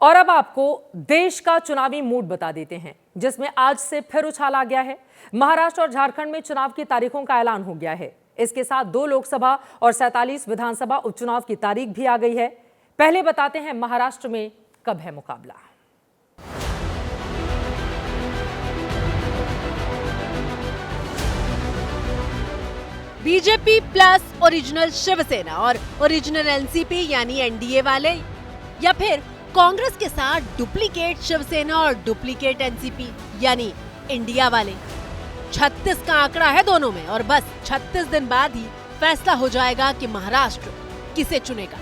और अब आपको देश का चुनावी मूड बता देते हैं, जिसमें आज से फिर उछाल आ गया है। महाराष्ट्र और झारखंड में चुनाव की तारीखों का ऐलान हो गया है। इसके साथ 2 लोकसभा और 47 विधानसभा उपचुनाव की तारीख भी आ गई है। पहले बताते हैं महाराष्ट्र में कब है मुकाबला। बीजेपी प्लस ओरिजिनल शिवसेना और ओरिजिनल एनसीपी यानी एनडीए वाले, या फिर कांग्रेस के साथ डुप्लीकेट शिवसेना और डुप्लीकेट एनसीपी यानी इंडिया वाले। 36 का आंकड़ा है दोनों में और बस 36 दिन बाद ही फैसला हो जाएगा कि महाराष्ट्र किसे चुनेगा।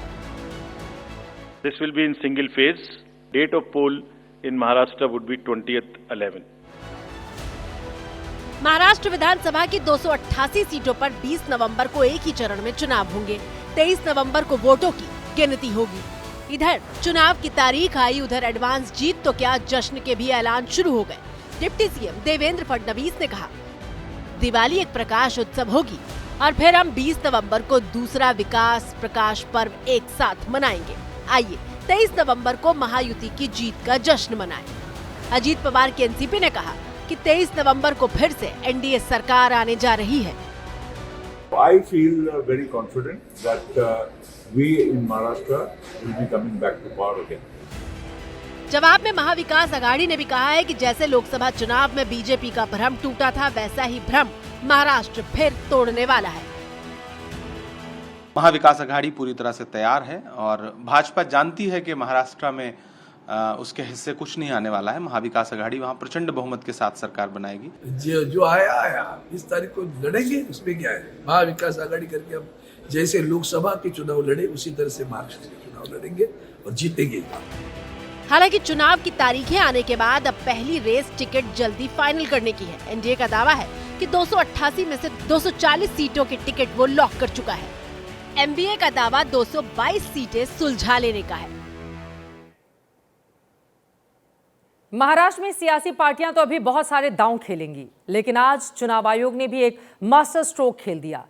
This will be in single phase. Date of poll in Maharashtra would be 20th 11. Maharashtra विधानसभा की 288 सीटों पर 20 नवंबर को एक ही चरण में चुनाव होंगे। 23 नवंबर को वोटों की गिनती होगी। इधर चुनाव की तारीख आई, उधर एडवांस जीत तो क्या, जश्न के भी ऐलान शुरू हो गए। डिप्टी सीएम देवेंद्र फडणवीस ने कहा, दिवाली एक प्रकाश उत्सव होगी और फिर हम 20 नवंबर को दूसरा विकास प्रकाश पर्व एक साथ मनाएंगे। आइए 23 नवंबर को महायुति की जीत का जश्न मनाएं। अजीत पवार की एनसीपी ने कहा कि 23 नवंबर को फिर से एनडीए सरकार आने जा रही है। I feel very confident that we in Maharashtra will be coming back to power again. जवाब में महाविकास आघाड़ी ने भी कहा है कि जैसे लोकसभा चुनाव में बीजेपी का भ्रम टूटा था, वैसा ही भ्रम महाराष्ट्र फिर तोड़ने वाला है। महाविकास आघाड़ी पूरी तरह से तैयार है और भाजपा जानती है कि महाराष्ट्र में उसके हिस्से कुछ नहीं आने वाला है। महाविकास आघाड़ी वहां प्रचंड बहुमत के साथ सरकार बनाएगी। जो आया 20 तारीख को लड़ेंगे, उसमें क्या है। महाविकास आघाड़ी करके हम जैसे लोकसभा के चुनाव लड़े, उसी तरह से महाराष्ट्र के चुनाव लड़ेंगे और जीतेंगे। हालांकि चुनाव की तारीखें आने के बाद अब पहली रेस टिकट जल्दी फाइनल करने की है। एनडीए का दावा है कि 288 में से 240 सीटों के टिकट वो लॉक कर चुका है। एमवीए का दावा 222 सीटें सुलझा लेने का है। महाराष्ट्र में सियासी पार्टियां तो अभी बहुत सारे दांव खेलेंगी, लेकिन आज चुनाव आयोग ने भी एक मास्टर स्ट्रोक खेल दिया।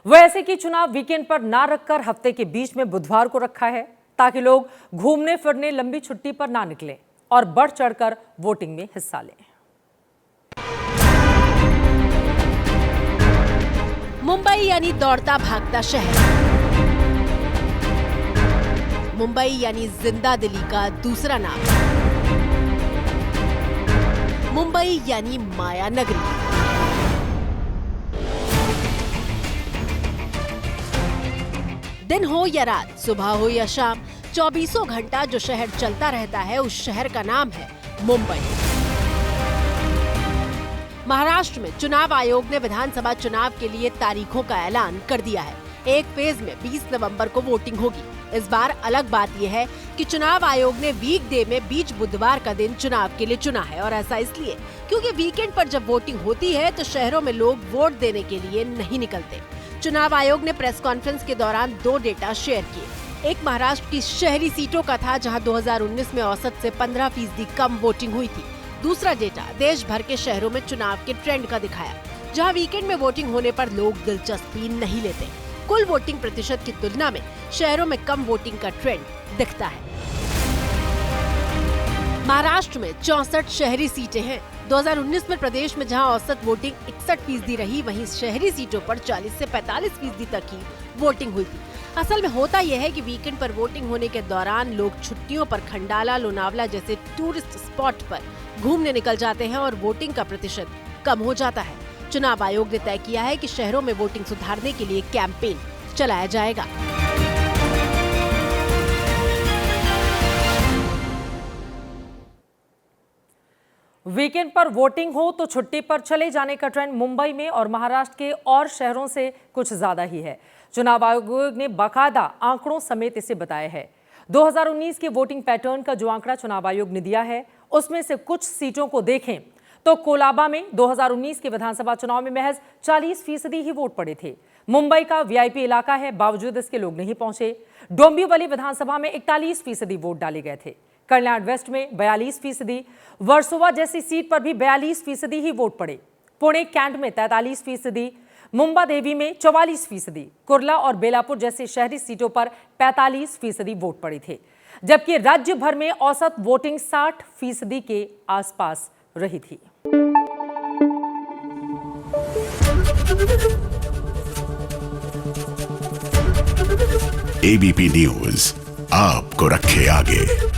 वो ऐसे कि चुनाव वीकेंड पर ना रखकर हफ्ते के बीच में बुधवार को रखा है, ताकि लोग घूमने फिरने लंबी छुट्टी पर ना निकलें और बढ़ चढ़कर वोटिंग में हिस्सा लें। मुंबई यानी दौड़ता भागता शहर, मुंबई यानी जिंदा दिली का दूसरा नाम, मुंबई यानी माया नगरी। दिन हो या रात, सुबह हो या शाम, 24 घंटा जो शहर चलता रहता है, उस शहर का नाम है मुंबई। महाराष्ट्र में चुनाव आयोग ने विधानसभा चुनाव के लिए तारीखों का ऐलान कर दिया है। एक फेज में 20 नवंबर को वोटिंग होगी। इस बार अलग बात यह है कि चुनाव आयोग ने वीकडे में बीच बुधवार का दिन चुनाव के लिए चुना है, और ऐसा इसलिए क्योंकि वीकेंड पर जब वोटिंग होती है तो शहरों में लोग वोट देने के लिए नहीं निकलते। चुनाव आयोग ने प्रेस कॉन्फ्रेंस के दौरान 2 डेटा शेयर किए। एक महाराष्ट्र की शहरी सीटों का था, जहां 2019 में औसत से 15% कम वोटिंग हुई थी। दूसरा डेटा देश भर के शहरों में चुनाव के ट्रेंड का दिखाया, जहां वीकेंड में वोटिंग होने पर लोग दिलचस्पी नहीं लेते। कुल वोटिंग प्रतिशत की तुलना में शहरों में कम वोटिंग का ट्रेंड दिखता है। महाराष्ट्र में 64 शहरी सीटें हैं। 2019 में प्रदेश में जहां औसत वोटिंग 61% रही, वहीं शहरी सीटों पर 40 से 45% तक ही वोटिंग हुई थी। असल में होता यह है कि वीकेंड पर वोटिंग होने के दौरान लोग छुट्टियों पर खंडाला, लोनावला जैसे टूरिस्ट स्पॉट पर घूमने निकल जाते हैं और वोटिंग का प्रतिशत कम हो जाता है। चुनाव आयोग ने तय किया है कि शहरों में वोटिंग सुधारने के लिए कैंपेन चलाया जाएगा। वीकेंड पर वोटिंग हो तो छुट्टी पर चले जाने का ट्रेंड मुंबई में और महाराष्ट्र के और शहरों से कुछ ज्यादा ही है। चुनाव आयोग ने बाकायदा आंकड़ों समेत इसे बताया है। 2019 के वोटिंग पैटर्न का जो आंकड़ा चुनाव आयोग ने दिया है, उसमें से कुछ सीटों को देखें तो कोलाबा में 2019 के विधानसभा चुनाव में महज 40% ही वोट पड़े थे। मुंबई का वीआईपी इलाका है, बावजूद इसके लोग नहीं पहुंचे। डोंबिवली विधानसभा में 41% वोट डाले गए थे। कल्याण वेस्ट में 42%, वर्सोवा जैसी सीट पर भी 42% ही वोट पड़े। पुणे कैंट में 43%, मुंबा देवी में 44%, कुर्ला और बेलापुर जैसी शहरी सीटों पर 45% वोट पड़े थे। जबकि राज्य भर में औसत वोटिंग 60% के आसपास रही थी। एबीपी न्यूज आपको रखे आगे।